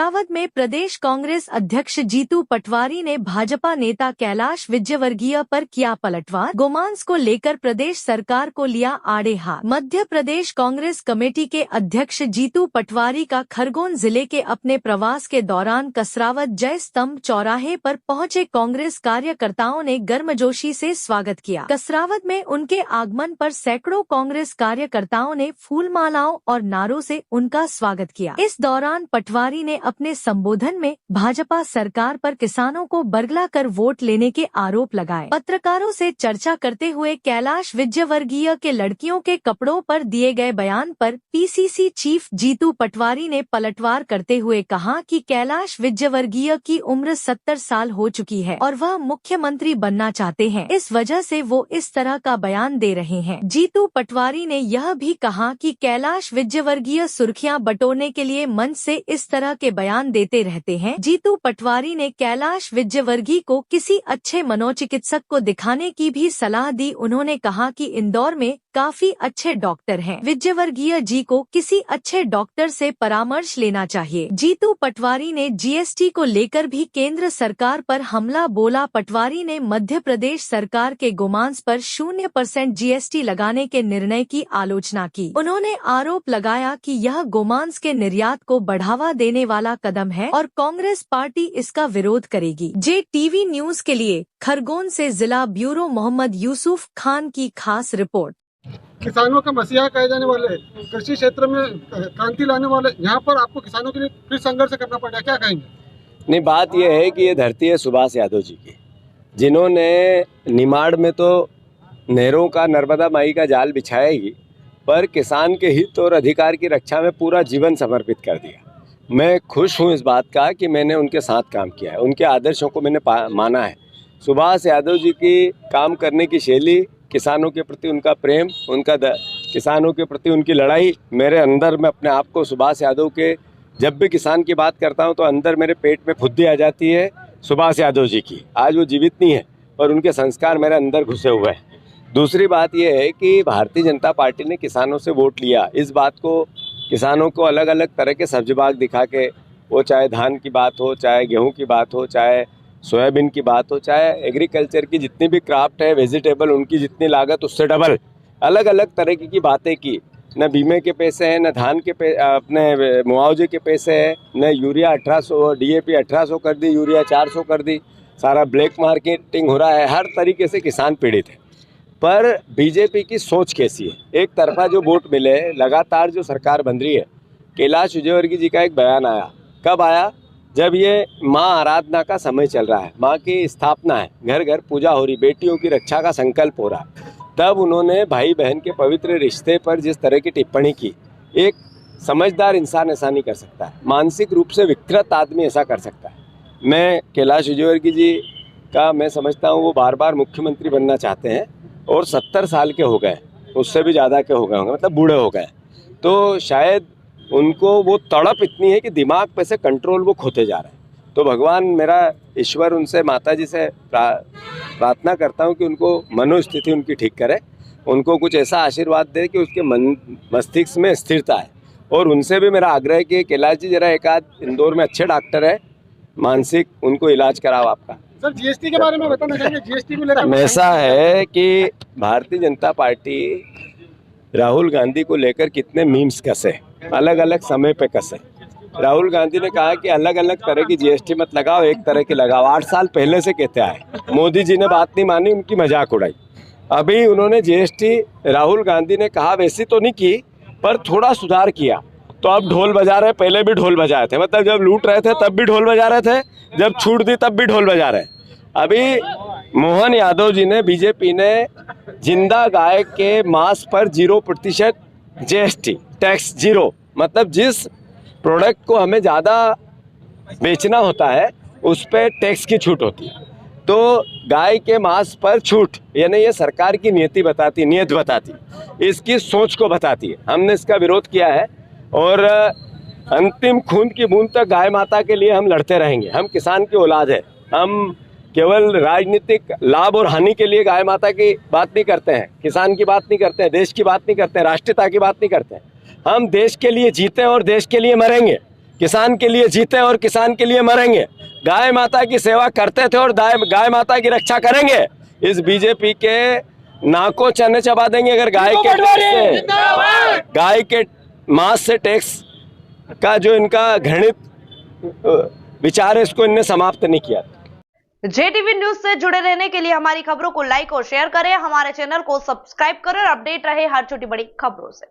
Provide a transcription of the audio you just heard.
कसरावद में प्रदेश कांग्रेस अध्यक्ष जीतू पटवारी ने भाजपा नेता कैलाश विजयवर्गीय पर किया पलटवार। गोमांस को लेकर प्रदेश सरकार को लिया आड़े हाथ। मध्य प्रदेश कांग्रेस कमेटी के अध्यक्ष जीतू पटवारी का खरगोन जिले के अपने प्रवास के दौरान कसरावद जय स्तंभ चौराहे पर पहुंचे कांग्रेस कार्यकर्ताओं ने गर्मजोशी से स्वागत किया। कसरावद में उनके आगमन पर सैकड़ों कांग्रेस कार्यकर्ताओं ने फूलमालाओं और नारों से उनका स्वागत किया। इस दौरान पटवारी ने अपने संबोधन में भाजपा सरकार पर किसानों को बरगला कर वोट लेने के आरोप लगाए। पत्रकारों से चर्चा करते हुए कैलाश विजयवर्गीय के लड़कियों के कपड़ों पर दिए गए बयान पर पीसीसी चीफ जीतू पटवारी ने पलटवार करते हुए कहा कि कैलाश विजयवर्गीय की उम्र 70 साल हो चुकी है और वह मुख्यमंत्री बनना चाहते हैं, इस वजह से वो इस तरह का बयान दे रहे हैं। जीतू पटवारी ने यह भी कहा कि कैलाश विजयवर्गीय सुर्खियां बटोरने के लिए मंच से इस तरह के बयान देते रहते हैं। जीतू पटवारी ने कैलाश विजयवर्गीय को किसी अच्छे मनोचिकित्सक को दिखाने की भी सलाह दी। उन्होंने कहा कि इंदौर में काफी अच्छे डॉक्टर हैं। विजयवर्गीय जी को किसी अच्छे डॉक्टर से परामर्श लेना चाहिए। जीतू पटवारी ने जीएसटी को लेकर भी केंद्र सरकार पर हमला बोला। पटवारी ने मध्य प्रदेश सरकार के गोमांस पर 0% जीएसटी लगाने के निर्णय की आलोचना की। उन्होंने आरोप लगाया कि यह गोमांस के निर्यात को बढ़ावा देने वाला कदम है और कांग्रेस पार्टी इसका विरोध करेगी। JTV न्यूज के लिए खरगोन से जिला ब्यूरो मोहम्मद यूसुफ खान की खास रिपोर्ट। किसानों का मसीहा कहे जाने वाले, कृषि क्षेत्र में क्रांति लाने वाले, यहाँ पर आपको किसानों के लिए फिर संघर्ष करना पड़ा, क्या कहेंगे? नहीं, बात यह है कि ये धरती है सुभाष यादव जी की, जिन्होंने निमाड़ में तो नहरों का, नर्मदा माई का जाल बिछाया ही, पर किसान के हित और अधिकार की रक्षा में पूरा जीवन समर्पित कर दिया। मैं खुश हूँ इस बात का कि मैंने उनके साथ काम किया है, उनके आदर्शों को मैंने माना है। सुभाष यादव जी की काम करने की शैली, किसानों के प्रति उनका प्रेम, किसानों के प्रति उनकी लड़ाई, मेरे अंदर में अपने आप को सुभाष यादव के, जब भी किसान की बात करता हूं तो अंदर मेरे पेट में फुद्दी आ जाती है सुभाष यादव जी की। आज वो जीवित नहीं है पर उनके संस्कार मेरे अंदर घुसे हुए हैं। दूसरी बात यह है कि भारतीय जनता पार्टी ने किसानों से वोट लिया। इस बात को किसानों को अलग अलग तरह के सब्जी बाग दिखा के, वो चाहे धान की बात हो, चाहे गेहूँ की बात हो, चाहे सोयाबीन की बात हो, चाहे एग्रीकल्चर की जितनी भी क्राफ्ट है, वेजिटेबल, उनकी जितनी लागत उससे डबल, अलग अलग तरह की बातें की। न बीमे के पैसे हैं, न धान के अपने मुआवजे के पैसे हैं, न यूरिया 1800, DAP 1800 कर दी, यूरिया 400 कर दी, सारा ब्लैक मार्केटिंग हो रहा है। हर तरीके से किसान पीड़ित है। पर बीजेपी की सोच कैसी है? एक तरफा जो वोट मिले, लगातार जो सरकार बन रही है। कैलाश विजयवर्गीय जी का एक बयान आया, कब आया? जब ये माँ आराधना का समय चल रहा है, माँ की स्थापना है, घर घर पूजा हो रही, बेटियों की रक्षा का संकल्प हो रहा है, तब उन्होंने भाई बहन के पवित्र रिश्ते पर जिस तरह की टिप्पणी की, एक समझदार इंसान ऐसा नहीं कर सकता है, मानसिक रूप से विकृत आदमी ऐसा कर सकता है। मैं कैलाश विजयवर्गीय जी का मैं समझता हूँ वो बार बार मुख्यमंत्री बनना चाहते हैं और 70 साल के हो गए, उससे भी ज़्यादा के हो गए होंगे, मतलब बूढ़े हो गए, तो शायद उनको वो तड़प इतनी है कि दिमाग पे से कंट्रोल वो खोते जा रहे हैं। तो भगवान, मेरा ईश्वर, उनसे, माता जी से प्रार्थना करता हूँ कि उनको मनोस्थिति उनकी ठीक करे, उनको कुछ ऐसा आशीर्वाद दे कि उसके मस्तिष्क में स्थिरता है। और उनसे भी मेरा आग्रह है कि कैलाश जी जरा एक आध इंदौर में अच्छे डॉक्टर है, मानसिक, उनको इलाज कराओ आपका। सर, जीएसटी के बारे में बताना चाहेंगे? जीएसटी को लेकर ऐसा है कि भारतीय जनता पार्टी राहुल गांधी को लेकर कितने मीम्स कसे, अलग अलग समय पे कसे। राहुल गांधी ने कहा कि अलग अलग तरह की जीएसटी मत लगाओ, एक तरह की लगाओ। 8 साल पहले से कहते आए, मोदी जी ने बात नहीं मानी, उनकी मजाक उड़ाई। अभी उन्होंने जीएसटी, राहुल गांधी ने कहा वैसी तो नहीं की पर थोड़ा सुधार किया, तो अब ढोल बजा रहे। पहले भी ढोल बजाए थे, मतलब जब लूट रहे थे तब भी ढोल बजा रहे थे, जब छूट दी तब भी ढोल बजा रहे। अभी मोहन यादव जी ने, बीजेपी ने जिंदा गाय के मांस पर 0% जीएसटी टैक्स, 0, मतलब जिस प्रोडक्ट को हमें ज़्यादा बेचना होता है उस पर टैक्स की छूट होती है, तो गाय के मांस पर छूट, यानी ये सरकार की नीयत बताती, इसकी सोच को बताती है। हमने इसका विरोध किया है और अंतिम खून की बूंद तक गाय माता के लिए हम लड़ते रहेंगे। हम किसान की औलाद है, हम केवल राजनीतिक लाभ और हानि के लिए गाय माता की बात नहीं करते हैं, किसान की बात नहीं करते हैं, देश की बात नहीं करते हैं, राष्ट्रीयता की बात नहीं करते हैं। हम देश के लिए जीते और देश के लिए मरेंगे। किसान के लिए जीते और किसान के लिए मरेंगे। गाय माता की सेवा करते थे और गाय माता की रक्षा करेंगे। इस बीजेपी के नाकों चने चबा देंगे अगर गाय के मांस से टैक्स का जो इनका घृणित विचार है इसको इनने समाप्त नहीं किया। JTV न्यूज से जुड़े रहने के लिए हमारी खबरों को लाइक और शेयर करें, हमारे चैनल को सब्सक्राइब करें और अपडेट रहे हर छोटी बड़ी खबरों से।